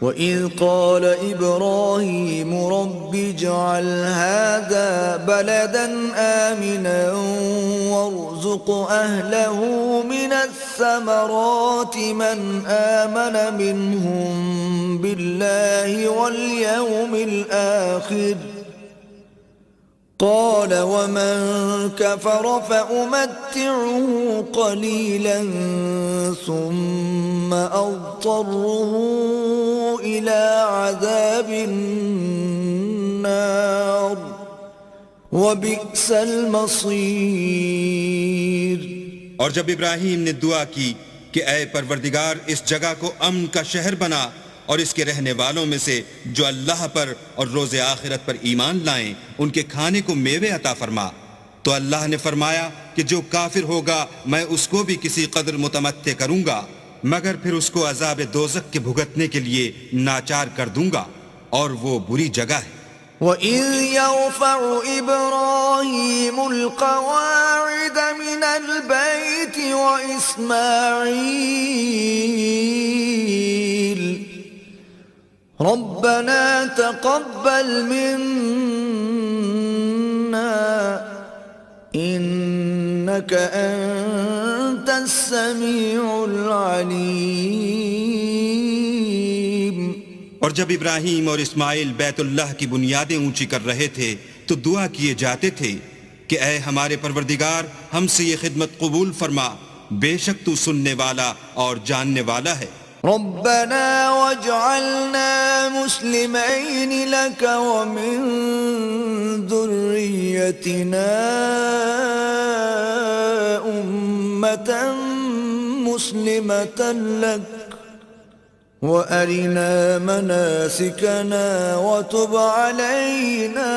وَإِذْ قَالَ إِبْرَاهِيمُ رَبِّ اجْعَلْ هَذَا بَلَدًا آمِنًا وَارْزُقْ أَهْلَهُ مِنَ الثَّمَرَاتِ مَنْ آمَنَ مِنْهُمْ بِاللَّهِ وَالْيَوْمِ الْآخِرِ قال ومن كفر فأمتعه قليلا ثم أضطره إلى عذاب النار وبئس المصير। और जब इब्राहीम ने दुआ की कि ऐ परवरदिगार इस जगह को अमन का शहर बना और इसके रहने वालों में से जो अल्लाह पर और रोज़े आखिरत पर ईमान लाएं उनके खाने को मेवे अता फरमा, तो अल्लाह ने फरमाया कि जो काफिर होगा मैं उसको भी किसी कदर मुतमत्ते करूंगा मगर फिर उसको अज़ाब दोज़ख के भुगतने के लिए नाचार कर दूंगा और वो बुरी जगह है। وَإِذْ يَرْفَعُ إِبْرَاهِيمُ الْقَوَاعِدَ مِنَ الْبَيْتِ وَإِسْمَاعِيلُ رَبَّنَا تَقَبَّلْ مِنَّا إِنَّكَ أَنْتَ السَّمِيعُ الْعَلِيمُ। और जब इब्राहीम और इस्माइल बैतुल्लाह की बुनियादें ऊंची कर रहे थे तो दुआ किए जाते थे कि ऐ हमारे परवरदिगार हमसे ये खिदमत कबूल फरमा, बेशक तू सुनने वाला और जानने वाला है। रब्बना वजअलना मुस्लिमैन लक व मिन दुर्रिय्यतिना उम्मतन मुस्लिमतन लक وأرنا مناسكنا وتب علينا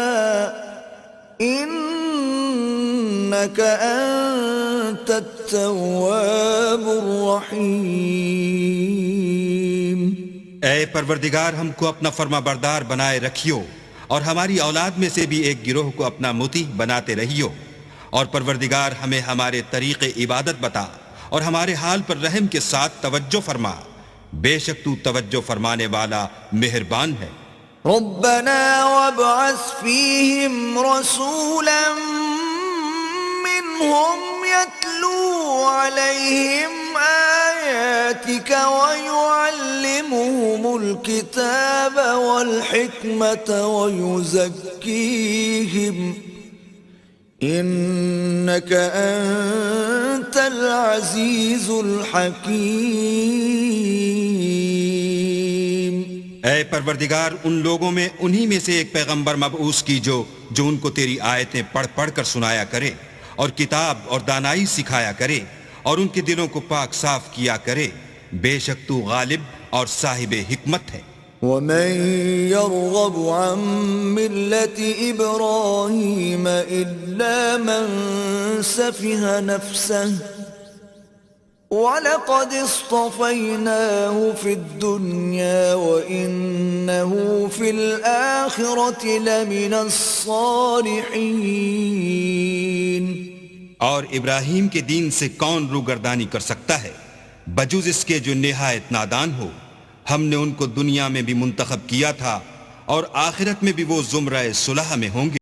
إنك أنت التواب الرحيم। ऐ परवरदिगार हमको अपना फर्मा बरदार बनाए रखियो और हमारी औलाद में से भी एक गिरोह को अपना मुती बनाते रहियो और परवरदिगार हमें हमारे तरीक़े इबादत बता और हमारे हाल पर रहम के साथ तवज्जो फरमा, बेशक तू तवज्जो फरमाने वाला मेहरबान है। रब्बना वबअस फीहिम रसूलन मिनहुम यतलू अलैहिम आयातिक व युअल्लिमुहुमुल किताब वल हिकमत व युज़क्कीहिम इन्नक अंतल अज़ीज़ुल हकीम। ऐ परवरदिगार उन लोगों में उन्हीं में से एक पैगंबर मबऊस की जो उनको तेरी आयतें पढ़ पढ़ कर सुनाया करे और किताब और दानाई सिखाया करे और उनके दिलों को पाक साफ किया करे, बेशक तू गालिब और साहिब हिकमत है। وَمَنْ يَرْغَبُ عَنْ مِلَّةِ إِبْرَاهِيمَ إِلَّا مَنْ سَفِهَ نَفْسَهُ وَلَقَدِ اصْطَفَيْنَاهُ فِي الدُّنْيَا وَإِنَّهُ فِي الْآخِرَةِ لَمِنَ الصَّالِحِينَ। और इब्राहीम के दीन से कौन रूगर्दानी कर सकता है बजुज इसके जो निहायत नादान हो। हमने उनको दुनिया में भी मुंतखब किया था और आखिरत में भी वो जुमरा सुलह में होंगे।